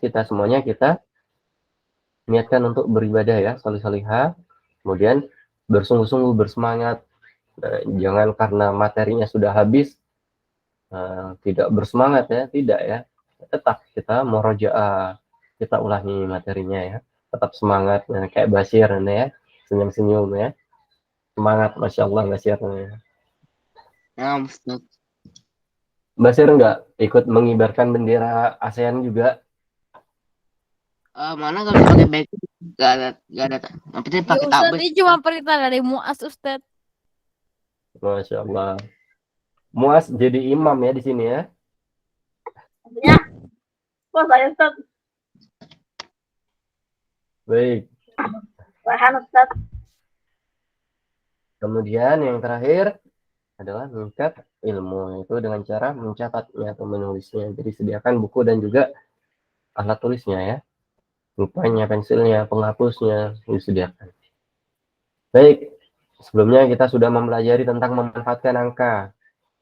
kita semuanya kita niatkan untuk beribadah ya, sholih-sholihah, kemudian bersungguh-sungguh bersemangat. Jangan karena materinya sudah habis tidak bersemangat ya, tidak ya. Tetap kita murojaah, kita ulangi materinya ya. Tetap semangat, kayak Basir ya, senyum-senyum ya. Semangat, Masya Allah Basir. Ya, Ustaz. Basir enggak ikut mengibarkan bendera ASEAN juga? Mana nggak bisa pakai back? Nggak ada. Yang penting Ya pakai Ustaz, tablet. ini cuma perintah dari Muas Ustaz. Masya Allah. Muas jadi imam ya di sini ya. Ya, kok saya Ustaz? Baik. Rehan Ustaz. Kemudian yang terakhir adalah mengikat ilmu, itu dengan cara mencatatnya atau menulisnya. Jadi sediakan buku dan juga alat tulisnya ya. Pulpennya, pensilnya, penghapusnya disediakan. Baik, sebelumnya kita sudah mempelajari tentang memanfaatkan angka.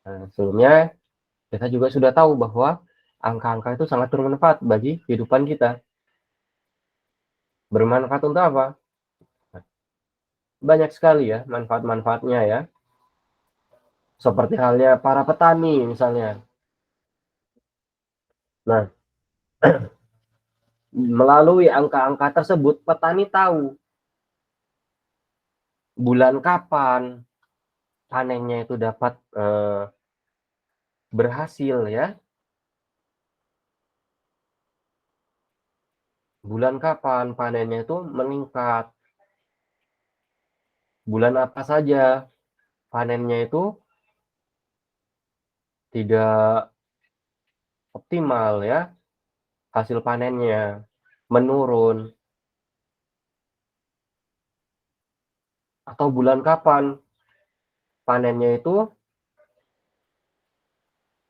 Nah, sebelumnya kita juga sudah tahu bahwa angka-angka itu sangat bermanfaat bagi kehidupan kita. Bermanfaat untuk apa? Banyak sekali ya manfaat-manfaatnya ya. Seperti halnya para petani misalnya. Nah, melalui angka-angka tersebut petani tahu bulan kapan panennya itu dapat berhasil ya. Bulan kapan panennya itu meningkat. Bulan apa saja panennya itu tidak optimal ya. Hasil panennya menurun. Atau bulan kapan panennya itu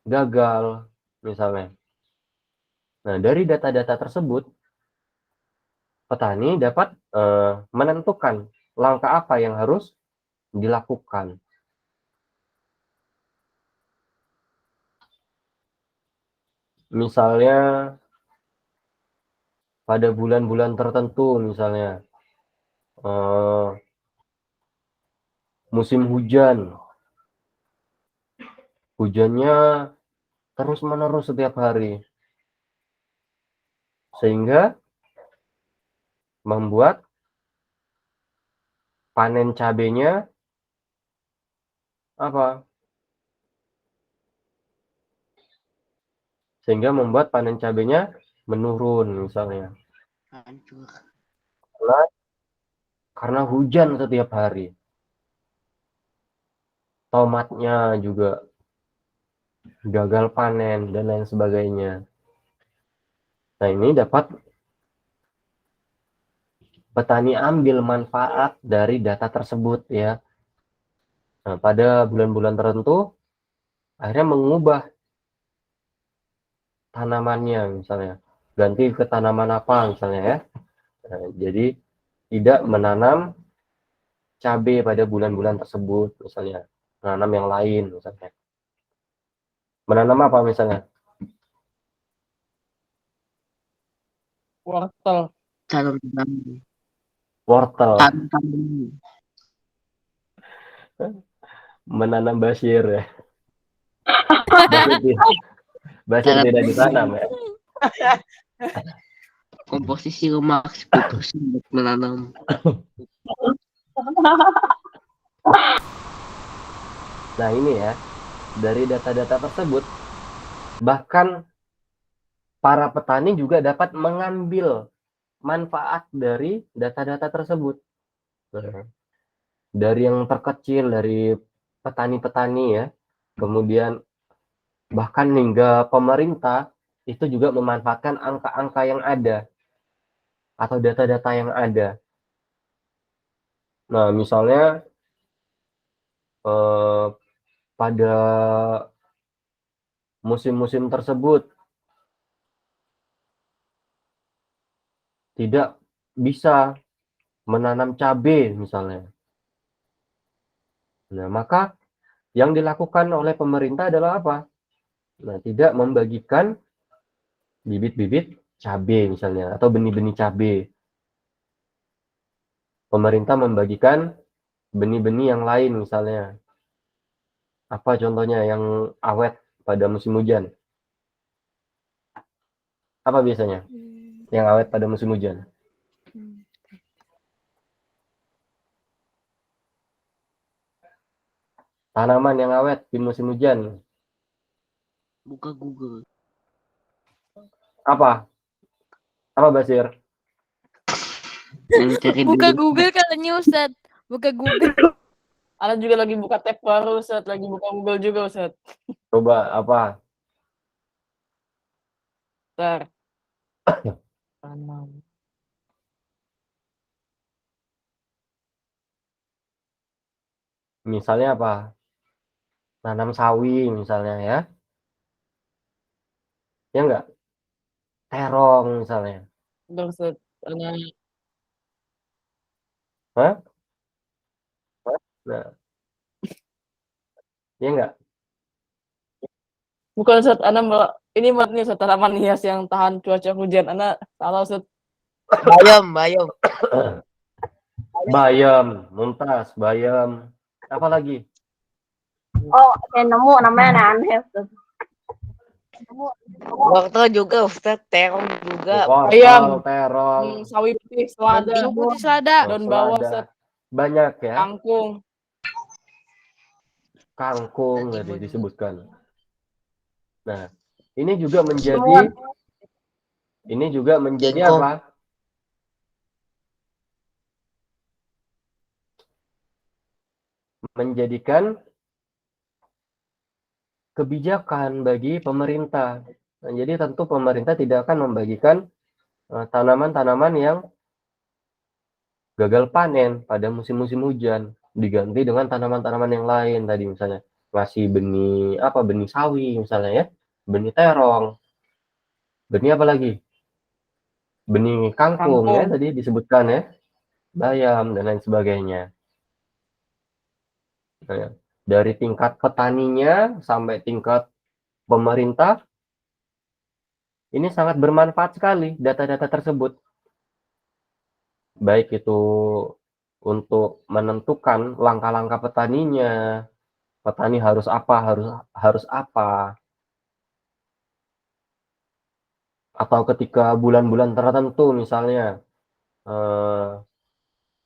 gagal misalnya. Nah, dari data-data tersebut petani dapat menentukan langkah apa yang harus dilakukan. Misalnya pada bulan-bulan tertentu misalnya musim hujan. Hujannya terus-menerus setiap hari. Sehingga membuat panen cabenya apa? Sehingga membuat panen cabenya menurun misalnya. Hancur. Karena hujan setiap hari. Tomatnya juga gagal panen dan lain sebagainya. Nah, ini dapat petani ambil manfaat dari data tersebut ya. Nah, pada bulan-bulan tertentu akhirnya mengubah tanamannya misalnya. Ganti ke tanaman apa misalnya ya. Nah, jadi tidak menanam cabai pada bulan-bulan tersebut misalnya. Menanam yang lain misalnya. Menanam apa misalnya? Wortel. Tanam. Wortel. Tanam. Menanam basir ya. Basir tidak ditanam ya. Komposisi lemak 10% untuk menanam. Nah, ini ya. Dari data-data tersebut bahkan para petani juga dapat mengambil manfaat dari data-data tersebut. Dari yang terkecil, dari petani-petani ya, kemudian bahkan hingga pemerintah itu juga memanfaatkan angka-angka yang ada atau data-data yang ada. Nah, misalnya pada musim-musim tersebut tidak bisa menanam cabai misalnya. Nah, maka yang dilakukan oleh pemerintah adalah apa? Nah, tidak membagikan bibit-bibit cabai misalnya, atau benih-benih cabai. Pemerintah membagikan benih-benih yang lain misalnya. Apa contohnya yang awet pada musim hujan? Apa biasanya yang awet pada musim hujan? Tanaman yang awet di musim hujan. Buka Google. Apa? Apa Basir? Mencari Buka dulu. Google katanya Ustad. Buka Google. Ana juga lagi buka tab baru, Ustaz. Lagi buka Google juga, Ustaz. Coba apa? Bentar. Tanam. Misalnya apa? Nanam sawi misalnya ya. Ya enggak? Terong misalnya. Bentar, Ustaz. Ana Hah? Nah, ya enggak? bukan, Ustaz. Ini nih, Ustaz, tanaman hias yang tahan cuaca hujan. Ana salah, Ustaz. Bayam, bayam. Bayam, Mumtaz, bayam. Apa lagi? Oh, saya nemu namanya aneh, Ustaz. Wortel juga Ustaz, terong juga. Wortel, terong, sawi putih, selada, Bawang putih selada. daun bawang, selada. Ustaz. Banyak ya. Kangkung. Kangkung tadi Timun. disebutkan. Nah, ini juga menjadi Singkong. apa? Menjadikan kebijakan bagi pemerintah. Nah, jadi tentu pemerintah tidak akan membagikan tanaman-tanaman yang gagal panen pada musim-musim hujan diganti dengan tanaman-tanaman yang lain tadi misalnya ngasih benih sawi misalnya ya, benih terong, benih apa lagi? Benih kangkung ya tadi disebutkan ya, bayam dan lain sebagainya. Nah, dari tingkat petaninya sampai tingkat pemerintah ini sangat bermanfaat sekali data-data tersebut. Baik itu untuk menentukan langkah-langkah petaninya, petani harus apa, harus apa, atau ketika bulan-bulan tertentu misalnya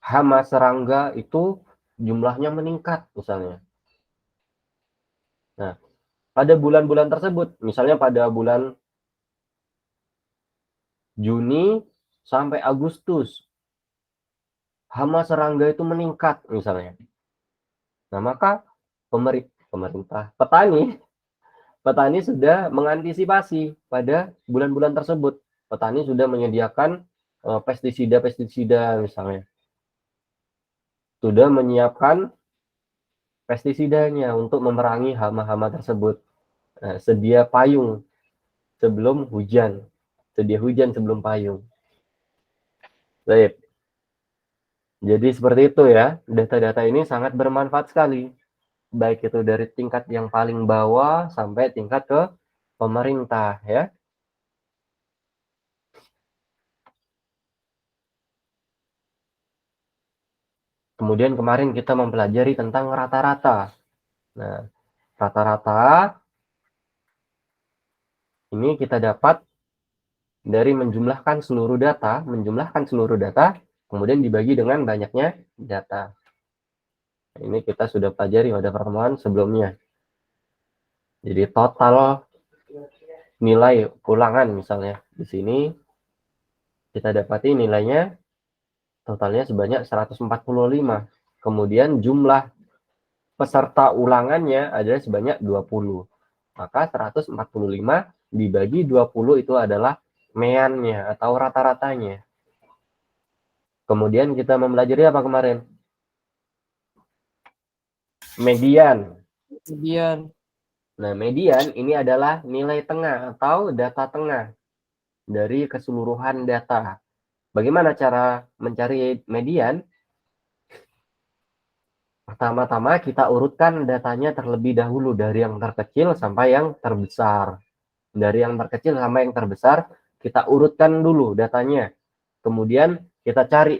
hama serangga itu jumlahnya meningkat misalnya. Nah, pada bulan-bulan tersebut, misalnya pada bulan Juni sampai Agustus, hama serangga itu meningkat misalnya. Nah, maka pemerintah, petani sudah mengantisipasi pada bulan-bulan tersebut. Petani sudah menyediakan pestisida misalnya. Sudah menyiapkan pestisidanya untuk memerangi hama-hama tersebut. Nah, sedia payung sebelum hujan. Sedia hujan sebelum payung. Baik. Jadi seperti itu ya. Data-data ini sangat bermanfaat sekali. Baik itu dari tingkat yang paling bawah sampai tingkat ke pemerintah ya. Kemudian kemarin kita mempelajari tentang rata-rata. Nah, rata-rata ini kita dapat dari menjumlahkan seluruh data, kemudian dibagi dengan banyaknya data. Ini kita sudah pelajari pada pertemuan sebelumnya. Jadi total nilai ulangan misalnya di sini kita dapati nilainya totalnya sebanyak 145. Kemudian jumlah peserta ulangannya adalah sebanyak 20. Maka 145 dibagi 20 itu adalah meannya atau rata-ratanya. Kemudian kita mempelajari apa kemarin? Median. Nah, median ini adalah nilai tengah atau data tengah dari keseluruhan data. Bagaimana cara mencari median? Pertama-tama kita urutkan datanya terlebih dahulu dari yang terkecil sampai yang terbesar. Dari yang terkecil sampai yang terbesar, kita urutkan dulu datanya. Kemudian kita cari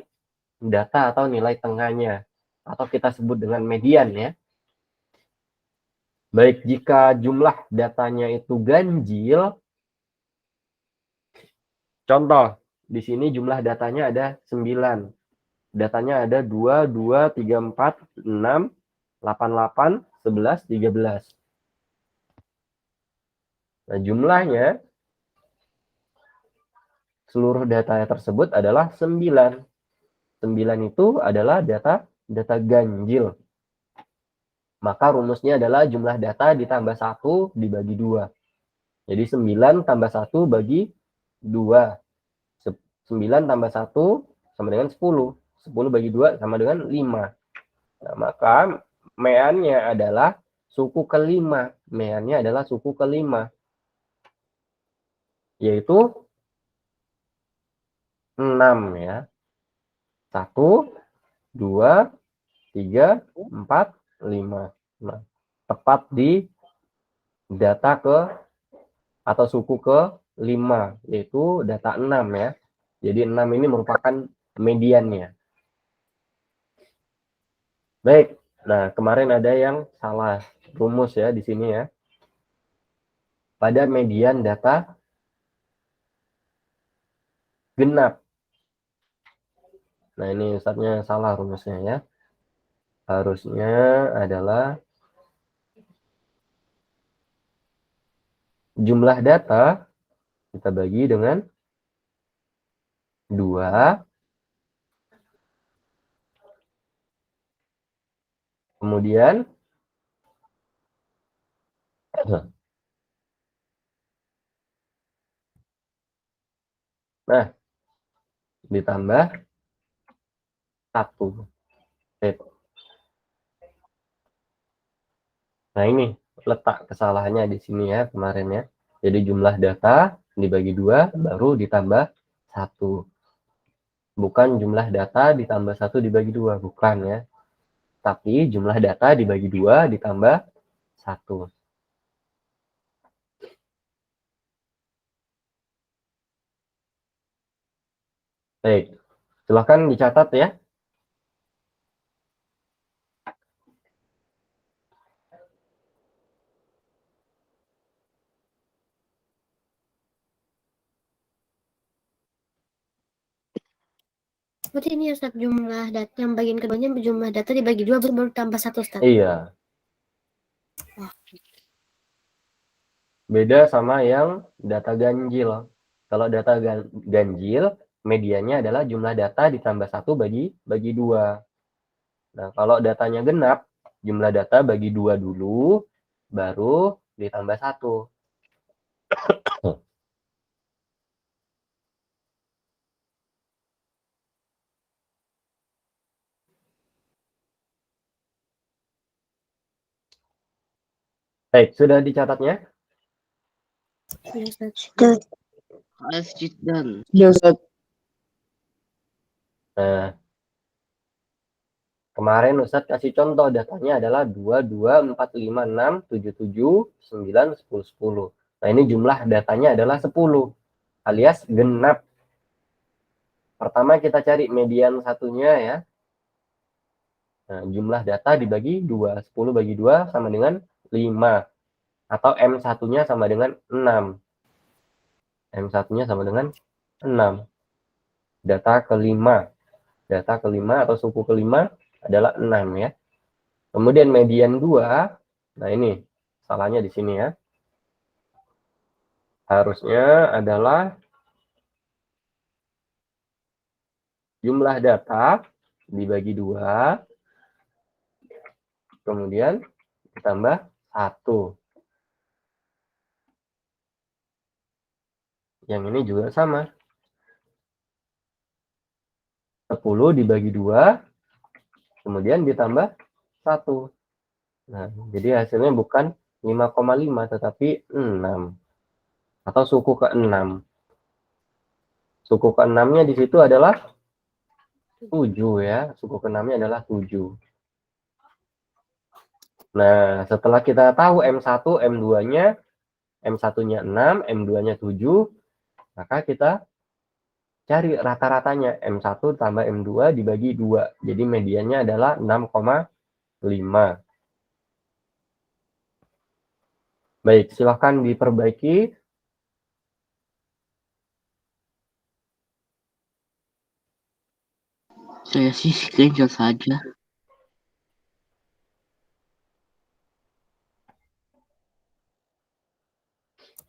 data atau nilai tengahnya, atau kita sebut dengan median ya. Baik, jika jumlah datanya itu ganjil, contoh, di sini jumlah datanya ada 9. Datanya ada 2, 2, 3, 4, 6, 8, 8, 11, 13. Nah, jumlahnya, seluruh data tersebut adalah 9. 9 itu adalah data ganjil. Maka rumusnya adalah jumlah data ditambah 1 dibagi 2. Jadi 9 tambah 1 bagi 2. 9 tambah 1 sama dengan 10. 10 bagi 2 sama dengan 5. Nah, maka meannya adalah suku kelima. Meannya adalah suku kelima. Yaitu 6 ya. 1, 2, 3, 4, 5. Nah, tepat di data atau suku ke-5, yaitu data 6 ya. Jadi 6 ini merupakan mediannya. Baik, nah kemarin ada yang salah rumus ya di sini ya. Pada median data genap. Nah ini Ustadznya salah rumusnya ya. Harusnya adalah jumlah data kita bagi dengan 2. Kemudian nah ditambah 1. Nah ini letak kesalahannya di sini ya kemarin ya. Jadi jumlah data dibagi 2 baru ditambah 1. Bukan jumlah data ditambah 1 dibagi 2, bukan ya. Tapi jumlah data dibagi 2 ditambah 1. Baik, silahkan dicatat ya. Berarti ini Ustaz, jumlah data yang bagian keduanya jumlah data dibagi 2 baru tambah 1 Ustaz. Iya. Beda sama yang data ganjil. Kalau data ganjil, mediannya adalah jumlah data ditambah 1 bagi 2. Nah, kalau datanya genap, jumlah data bagi 2 dulu, baru ditambah 1. Baik, sudah dicatatnya? Harus dan Ya Ustaz. Nah, kemarin Ustadz kasih contoh datanya adalah 2, 2, 4, 5, 6, 7, 7, 9, 10, 10. Nah, ini jumlah datanya adalah 10, alias genap. Pertama kita cari median satunya ya. Nah, jumlah data dibagi 2. 10 bagi 2 sama dengan 5. Atau M1-nya sama dengan 6. M1-nya sama dengan 6. Data kelima. Data kelima atau suku kelima adalah 6 ya. Kemudian median 2. Nah, ini salahnya di sini ya. Harusnya adalah jumlah data dibagi 2. Kemudian ditambah 1. Yang ini juga sama. 10 dibagi 2, kemudian ditambah 1. Nah, jadi hasilnya bukan 5,5, tetapi 6. Atau suku ke-6. Suku ke-6-nya di situ adalah 7 ya. Suku ke-6-nya adalah 7. Nah, setelah kita tahu M1, M2-nya, M1-nya 6, M2-nya 7, Maka kita cari rata-ratanya, M1 tambah M2 dibagi 2. Jadi mediannya adalah 6,5. Baik, silahkan diperbaiki. Saya sih screenshot saja.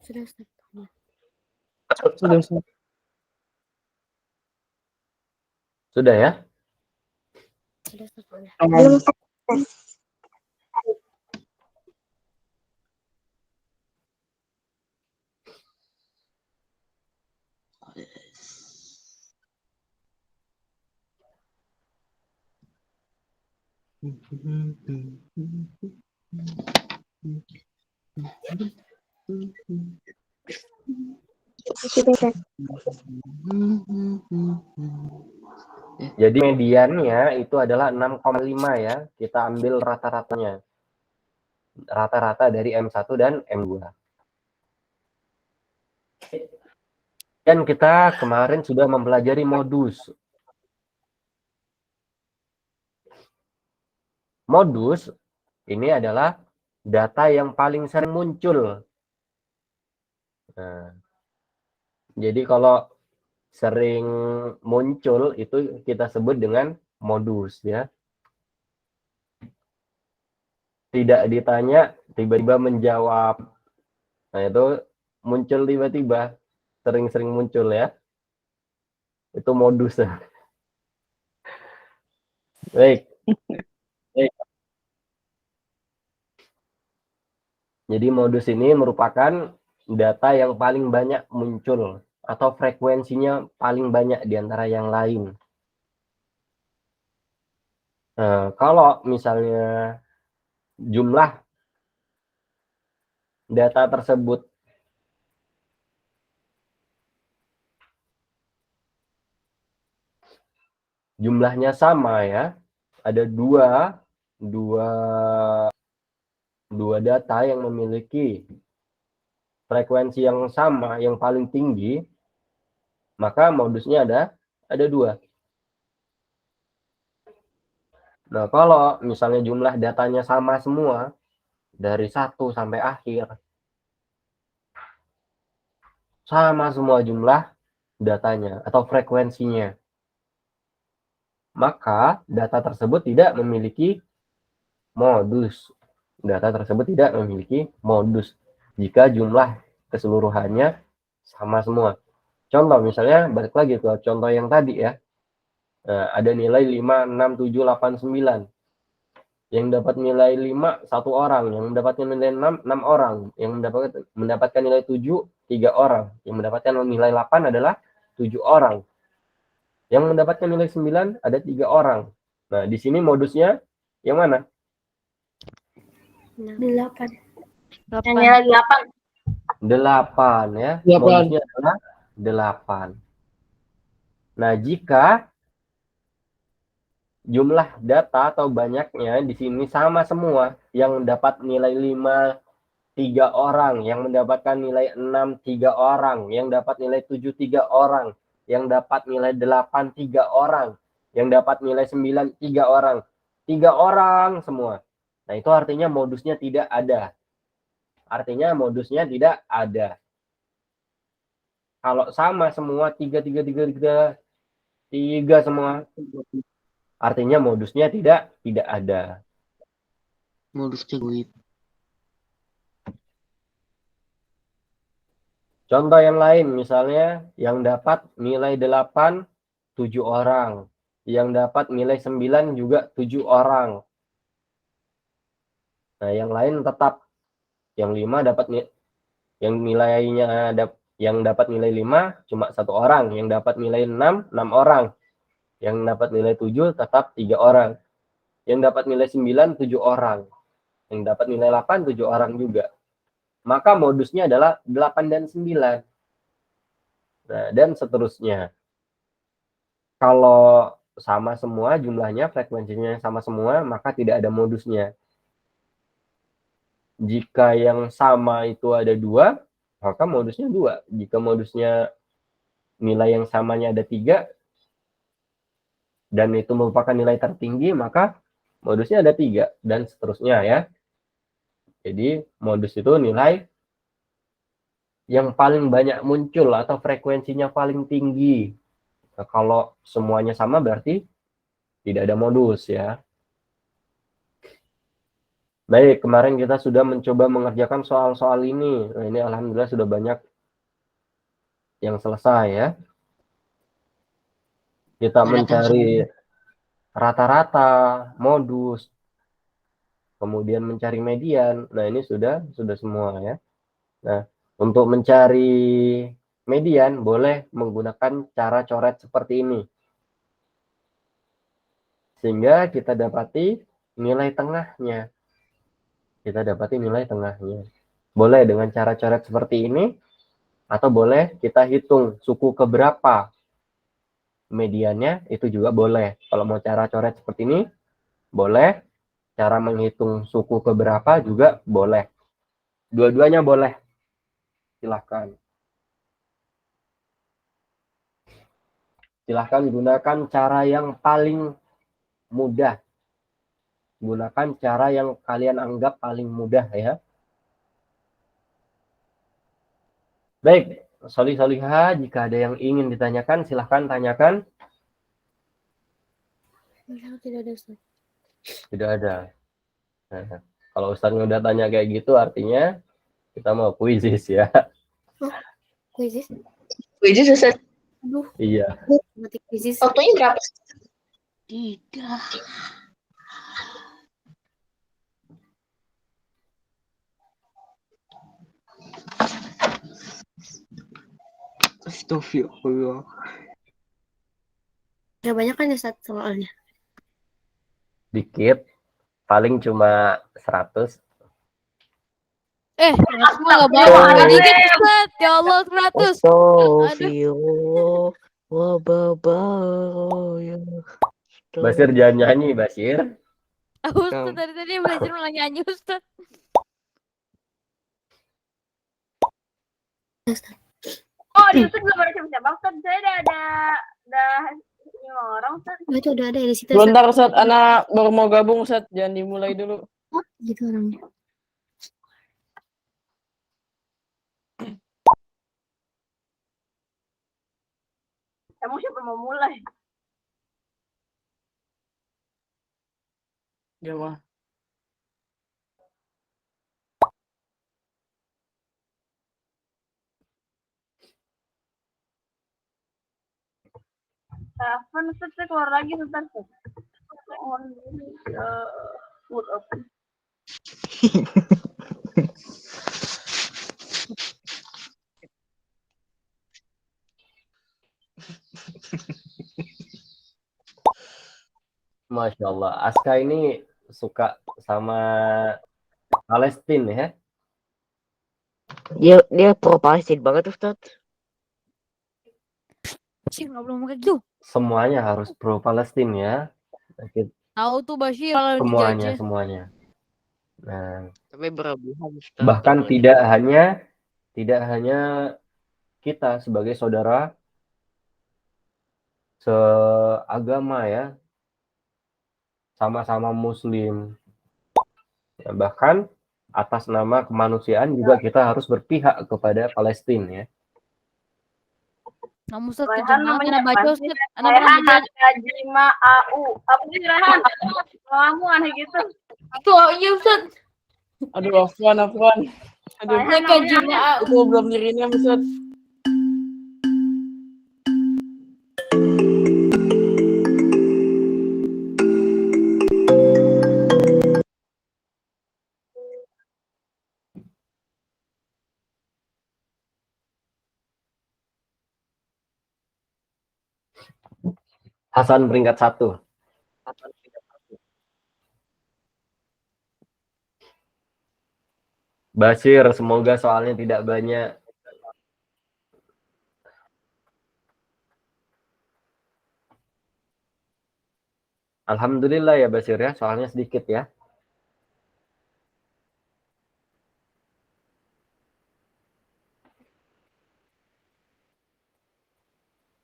Sudah Ustaz. Sudah, Ustaz. Sudah ya? Sudah Ustaz. Belum. Jadi mediannya itu adalah 6,5 ya. Kita ambil rata-ratanya. Rata-rata dari M1 dan M2. Dan kita kemarin sudah mempelajari modus. Modus ini adalah data yang paling sering muncul. Nah, jadi kalau sering muncul itu kita sebut dengan modus ya. Tidak ditanya tiba-tiba menjawab. Nah, itu muncul tiba-tiba, sering-sering muncul ya. Itu modus. Baik. Jadi modus ini merupakan data yang paling banyak muncul atau frekuensinya paling banyak di antara yang lain. Nah, kalau misalnya jumlah data tersebut jumlahnya sama ya, ada dua data yang memiliki frekuensi yang sama, yang paling tinggi, maka modusnya ada dua. Nah, kalau misalnya jumlah datanya sama semua, dari 1 sampai akhir, sama semua jumlah datanya atau frekuensinya, maka data tersebut tidak memiliki modus. Data tersebut tidak memiliki modus jika jumlah keseluruhannya sama semua. Contoh misalnya, balik lagi ke contoh yang tadi ya. Ada nilai 5, 6, 7, 8, 9. Yang dapat nilai 5, 1 orang. Yang mendapatkan nilai 6, 6 orang. Yang mendapatkan nilai 7, 3 orang. Yang mendapatkan nilai 8 adalah 7 orang. Yang mendapatkan nilai 9 ada 3 orang. Nah, di sini modusnya yang mana? 8. Yang nilai 8. 8 ya. 8. Modusnya adalah 8. Nah, jika jumlah data atau banyaknya di sini sama semua, yang dapat nilai 5, 3 orang, yang mendapatkan nilai 6, 3 orang, yang dapat nilai 7, 3 orang, yang dapat nilai 8, 3 orang, yang dapat nilai 9, 3 orang. 3 orang semua. Nah, itu artinya modusnya tidak ada. Artinya modusnya tidak ada. Kalau sama semua 3 semua, artinya modusnya tidak ada. Modus ceguit. Contoh yang lain, misalnya yang dapat nilai 8, 7 orang. Yang dapat nilai 9 juga 7 orang. Nah, yang lain tetap. Yang 5 dapat yang nilainya yang dapat nilai 5 cuma 1 orang. Yang dapat nilai 6, 6 orang. Yang dapat nilai 7 tetap 3 orang. Yang dapat nilai 9, 7 orang. Yang dapat nilai 8, 7 orang juga. Maka modusnya adalah 8 dan 9. Nah, dan seterusnya. Kalau sama semua jumlahnya, frekuensinya sama semua, maka tidak ada modusnya. Jika yang sama itu ada 2, maka modusnya 2. Jika modusnya nilai yang samanya ada 3 dan itu merupakan nilai tertinggi, maka modusnya ada 3 dan seterusnya ya. Jadi modus itu nilai yang paling banyak muncul atau frekuensinya paling tinggi. Nah, kalau semuanya sama berarti tidak ada modus ya. Baik, kemarin kita sudah mencoba mengerjakan soal-soal ini. Nah, ini alhamdulillah sudah banyak yang selesai ya. Kita mencari rata-rata, modus, kemudian mencari median. Nah, ini sudah semua ya. Nah, untuk mencari median boleh menggunakan cara coret seperti ini. Sehingga kita dapati nilai tengahnya. Boleh dengan cara coret seperti ini, atau boleh kita hitung suku keberapa mediannya, itu juga boleh. Kalau mau cara coret seperti ini, boleh. Cara menghitung suku keberapa juga boleh. Dua-duanya boleh. Silahkan. Silahkan gunakan cara yang paling mudah. Gunakan cara yang kalian anggap paling mudah ya. Baik, Solih-Solihah, jika ada yang ingin ditanyakan, silahkan tanyakan. Tidak ada, Ustaz. Tidak ada. Nah, kalau Ustaz udah tanya kayak gitu, artinya kita mau kuisis ya. Kuisis? Wajib Ustaz. Aduh, Iya. mati kuisis. Waktunya berapa? Tidak. Astagfirullah. Gak banyak kan ya, Ustaz, soalnya. Dikit. Paling cuma 100. Semua nggak bawa dikit Ustaz. Ya Allah 100. Astagfirullah. Wababaya. Basir jangan nyanyi, Basir. Ustaz dari tadi belajar malah nyanyi Ustaz. Oh, di YouTube belum ada siapa-siapa. Ustaz, saya udah ada 5 orang, Ustaz. Oh, itu udah ada ya di situ, Ustaz. Bentar Ustaz, anak baru mau gabung Ustaz, jangan dimulai dulu. Oh, gitu orangnya. Kamu siapa mau mulai? Ya mah. Telepon, Ustaz, saya keluar lagi sebentar, Ustaz. Mood open. Masya Allah. Aska ini suka sama Palestina ya. Dia pro Palestina banget Ustaz. Bashir nggak belum kayak gitu. Semuanya harus pro Palestina ya. Tahu tuh Bashir kalau dijajah. Semuanya. Nah, Tapi berlebihan Ustaz. bahkan tidak hanya kita sebagai saudara seagama ya, sama-sama Muslim. Ya, bahkan atas nama kemanusiaan juga kita harus berpihak kepada Palestina ya. Kamu Ustaz Rehan kejam banget namanya anak baca apa Ustaz. sih? Anak pernah Rehan dijajah. Najima AU. Apa sih Rehan? Kamu aneh gitu. Itu iya Ustaz. Aduh, Afwan. Aduh, Rehan Kajima namanya. itu belum nyirinya Ustaz. Hasan peringkat 1. Bashir, semoga soalnya tidak banyak. Alhamdulillah ya Bashir ya, soalnya sedikit ya.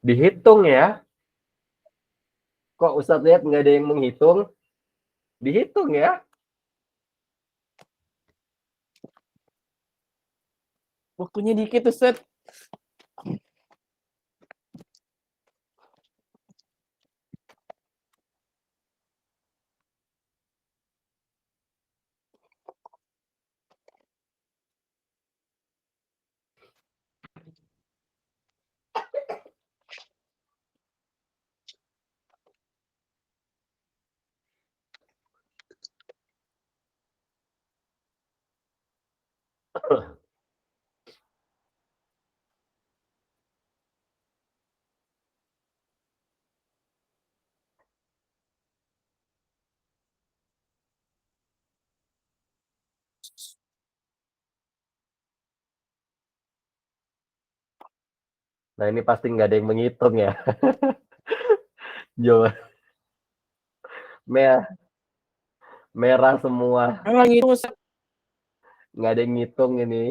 Dihitung ya. Kok Ustadz lihat nggak ada yang menghitung? Dihitung ya. Waktunya dikit Ustaz. Nah ini pasti nggak ada yang menghitung ya. Jawa merah, merah semua. Emang gitu Ustaz. Nggak ada yang ngitung ini.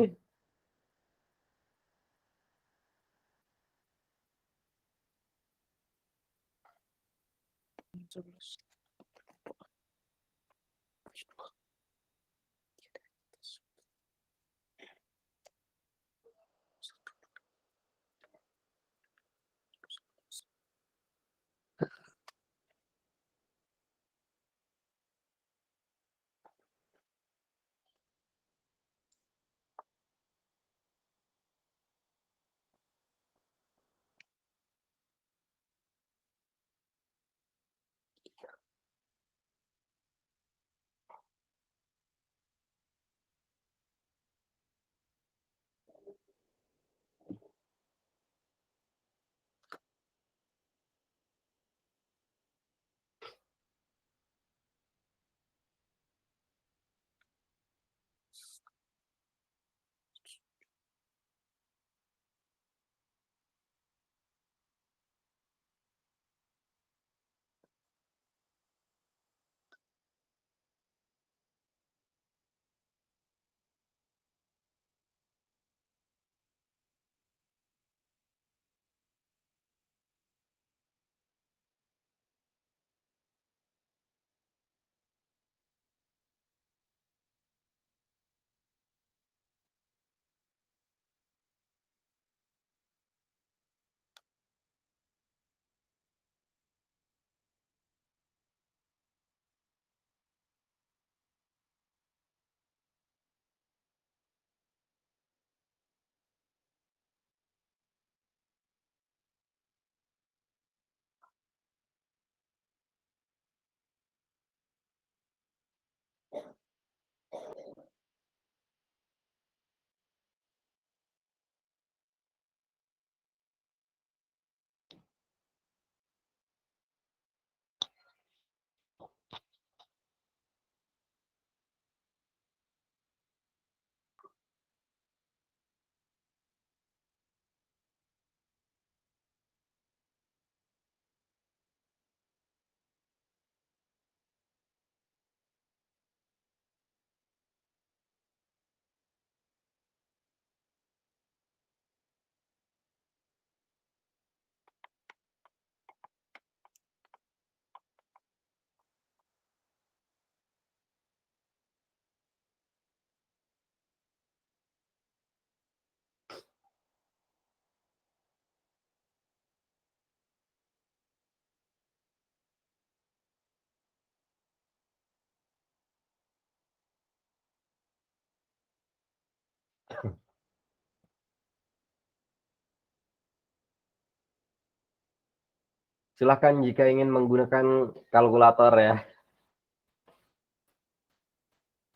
Silahkan jika ingin menggunakan kalkulator ya.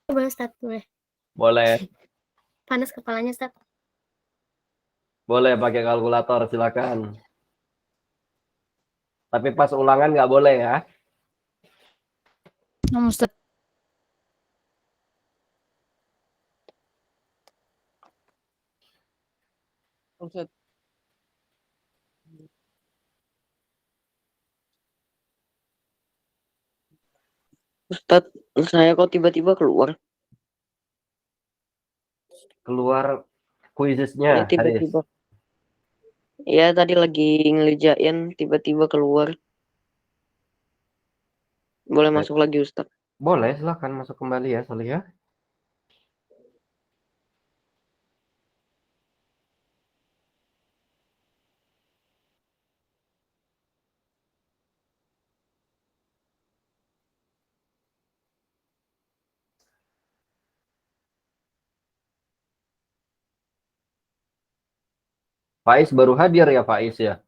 Boleh Ustaz, boleh. Boleh, Panas kepalanya Ustaz. boleh pakai kalkulator silakan. Tapi pas ulangan nggak boleh ya. Ustaz. Ustaz. Ustadz, saya kok tiba-tiba keluar? Keluar kuisnya, Saya Haris. tiba-tiba. Iya, tadi lagi ngerjain, tiba-tiba keluar. Boleh masuk lagi, Ustaz. Boleh, silahkan masuk kembali ya, Salih ya. Faiz baru hadir ya, Faiz ya.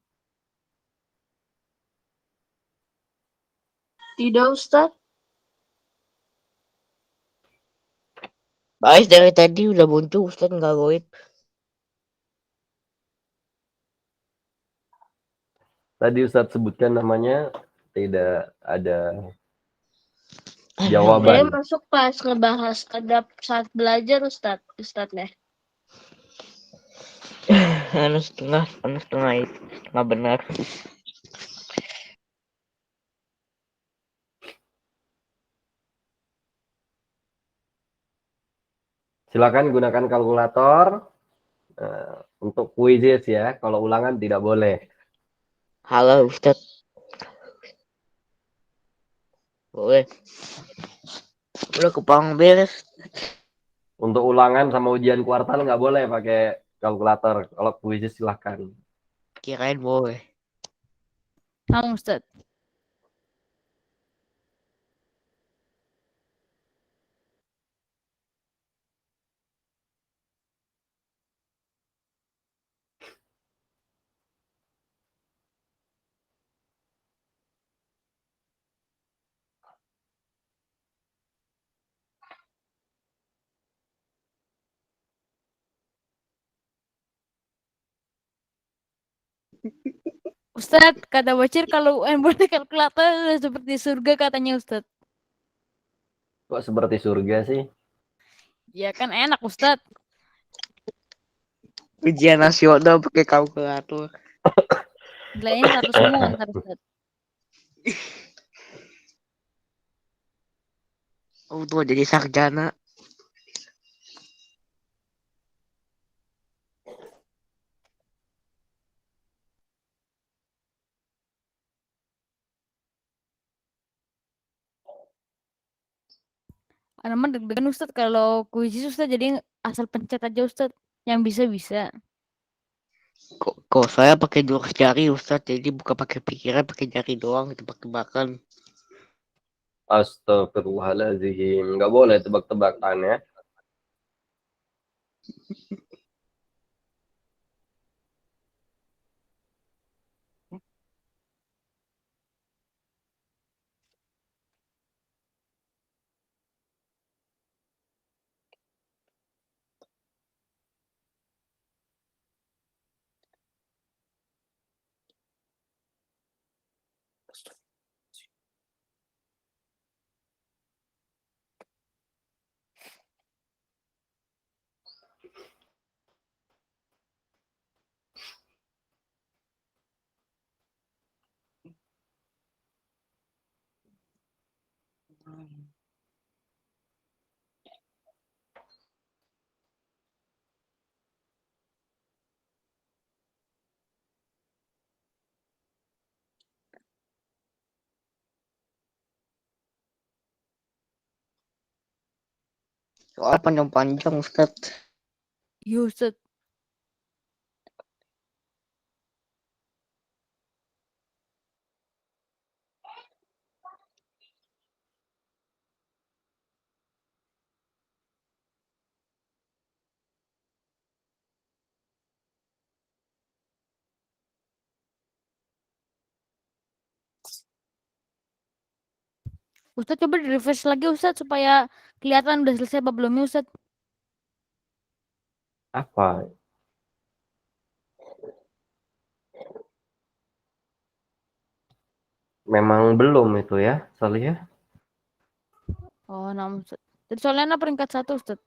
Tidak, Ustaz. Baik, dari tadi udah muncul, Ustaz nggak goib. Tadi Ustadz sebutkan namanya, tidak ada Saya jawaban. masuk pas ngebahas adab saat belajar Ustadz ya. Anu setengah itu nggak benar. Silakan gunakan kalkulator untuk kuisis ya. Kalau ulangan tidak boleh. Halo, Ustaz. Boleh. Udah kepang beres. Untuk ulangan sama ujian kuartal nggak boleh pakai kalkulator. Kalau kuisis silahkan. Kirain boleh. Kamu Ustaz. Ustaz, kata Bacir kalau UN boleh kalkulator udah seperti surga katanya Ustaz. Kok seperti surga sih? Ya kan enak Ustaz. Ujian nasional pakai kalkulator. Nilainya 100 semua ntar Ustaz. Oh, tuh jadi sarjana. Karena mah deg-degan Ustaz kalau kuis Ustaz jadi asal pencet aja Ustaz. Yang bisa-bisa. Kok saya pakai dua jari, Ustaz. Jadi bukan pakai pikiran, pakai jari doang. Tebak-tebakan. Astagfirullahaladzim. Nggak boleh tebak-tebakan ya. Soal panjang-panjang, Ustaz. Iya Ustaz. Ustaz coba di refresh lagi Ustaz supaya kelihatan udah selesai apa belumnya Ustaz. Apa? Memang belum itu ya, Salih ya. Oh, nah Ustaz. Jadi soalnya peringkat 1 Ustaz.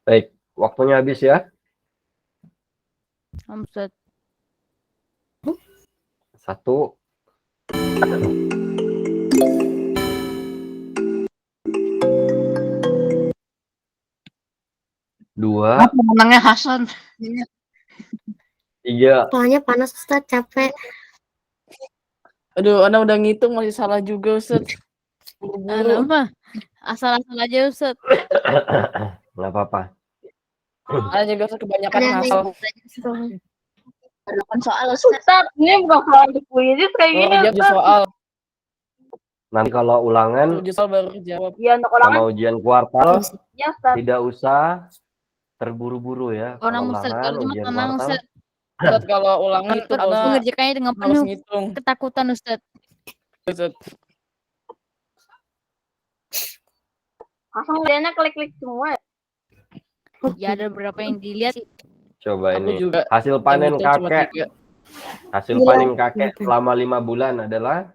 Baik, waktunya habis ya. Nah, Ustaz. 1. 2, Apa menangnya Hasan? 3. Soalnya panas Ustaz, capek. Aduh, Ana udah ngitung masih salah juga, Ustaz. Anak Buru-buru. mah asal-asal aja Ustaz. Nggak apa-apa. Ana juga Ustaz kebanyakan Ada ngasal. Kan soal Ustaz. Ustaz, ini bukan soal di kuisis kayak Baru gini, jawab di Ustaz. soal. Nanti kalau ulangan Uji soal baru jawab. Ya, untuk ulangan, sama ujian kuartal ya, Ustaz. tidak usah terburu-buru ya. Kalau Kalau Ustaz, ulangan, kalau cuma ujian tenang kuartal. Ustaz. Ustaz kalau ulangan itu Ana Mengerjakannya dengan harus penuh ngitung. ketakutan Ustaz. Ustaz. Langsung ujiannya klik-klik semua. Ya ada beberapa yang dilihat sih. Coba Aku ini. juga Hasil yang panen ngitung cuma kakek. 3. Hasil panen kakek selama 5 bulan adalah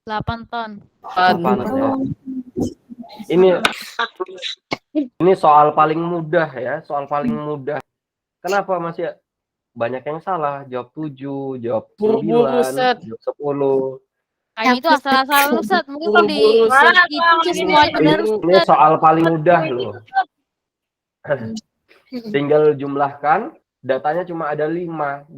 8 ton. 8 ya. Ini soal paling mudah ya, soal paling mudah. Kenapa Mas ya? Banyak yang salah, jawab 7, jawab 9, Buru-buru, Ustaz. jawab 10. Kayak itu asal-asalan Ustaz. Mungkin kalau di Buru-buru, Ustaz. itu semuanya benar Ini Ustaz. soal paling mudah loh. Tinggal jumlahkan, datanya cuma ada 5. 10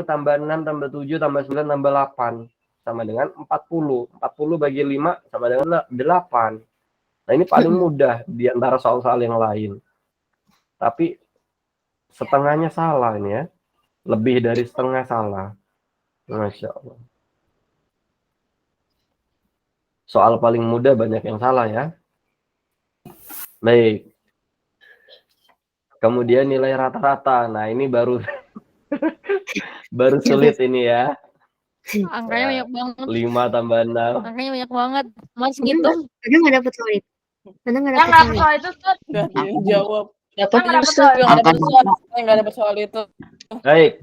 tambah 6 tambah 7 tambah 9 tambah 8 sama dengan 40. 40 bagi 5 sama dengan 8. Nah, ini paling mudah di antara soal-soal yang lain. Tapi setengahnya salah ini ya. Lebih dari setengah salah. Masya Allah. Soal paling mudah banyak yang salah ya. Baik. Kemudian nilai rata-rata. Nah, ini baru baru sulit ini ya. Angkanya banyak banget. 5 tambah 6. Angkanya banyak banget. Mas ngitung. Kadang nggak dapet solid. Kadang nggak Yang dapet nggak solid. soal itu, Ustaz. Udah dijawab. Dapat Yang nggak Ustaz. soal Nggak dapet soal. Nggak dapet soal itu. Baik.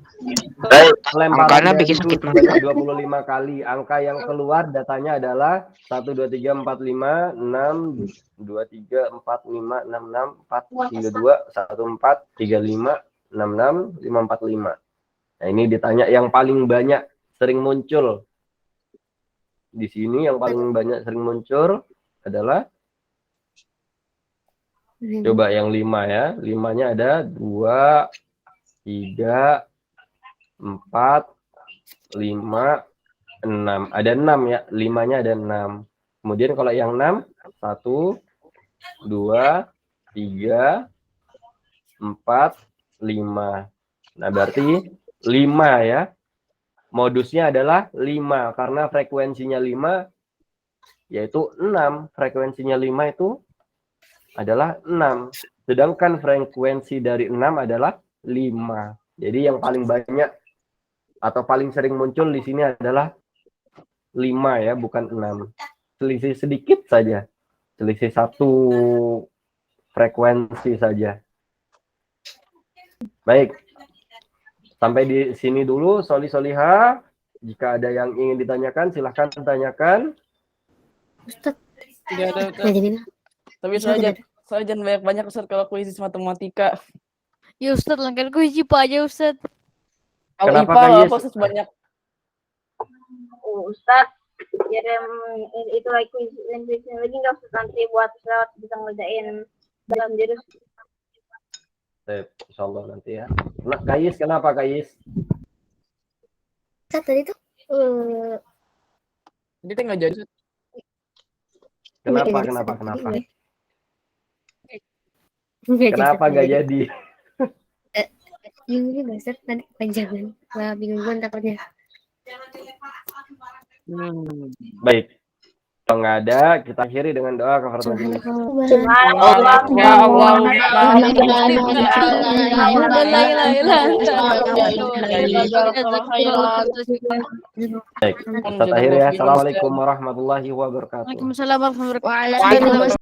Lemparan Angkanya dari bikin sakit mata. sampai 25 kali. Angka yang keluar datanya adalah 1, 2, 3, 4, 5, 6, 2, 3, 4, 5, 6, 6, 4, 3, 2, 1, 4, 3, 5, 6, 6, 5, 4, 5. Nah, ini ditanya yang paling banyak sering muncul. Di sini yang paling banyak sering muncul adalah coba yang 5 ya. 5-nya ada 2, 3, 4, 5, 6. Ada 6 ya. 5-nya ada 6. Kemudian kalau yang 6, 1, 2, 3, 4, 5. Nah, berarti 5 ya. Modusnya adalah 5 karena frekuensinya 5 yaitu 6. Frekuensinya 5 itu adalah 6. Sedangkan frekuensi dari 6 adalah 5. Jadi yang paling banyak atau paling sering muncul di sini adalah 5 ya, bukan 6. Selisih sedikit saja. Selisih 1 frekuensi saja. Baik. Sampai di sini dulu, Soli-Soliha. Jika ada yang ingin ditanyakan, silahkan tanyakan. Ustaz, Tidak ada. nggak jadi lah. Tapi saya jangan banyak-banyak Ustaz kalau kuisis matematika. Ya Ustaz, langgan gue hiji Pak aja Ustaz. Kalau Kenapa, IPA Kak apa Ustaz banyak? Ustaz, kirim itu lagi kuisin lagi nggak Ustaz, nanti buat Ustaz bisa ngerjain dalam diri. Insyaallah nanti ya. Nah, Kais, kenapa Kais? Ustaz tadi tuh Jadi nggak jadi Ustaz. Kenapa? Kenapa nggak jadi? Bingung juga Ustaz, tadi kepanjangan. Wah, bingung banget takutnya. Baik. Kalau nggak ada, kita akhiri dengan doa kafaratul majelis. Ya Allah. Baik. Ustaz akhir ya. Assalamualaikum warahmatullahi wabarakatuh. Waalaikumsalam warahmatullahi wabarakatuh.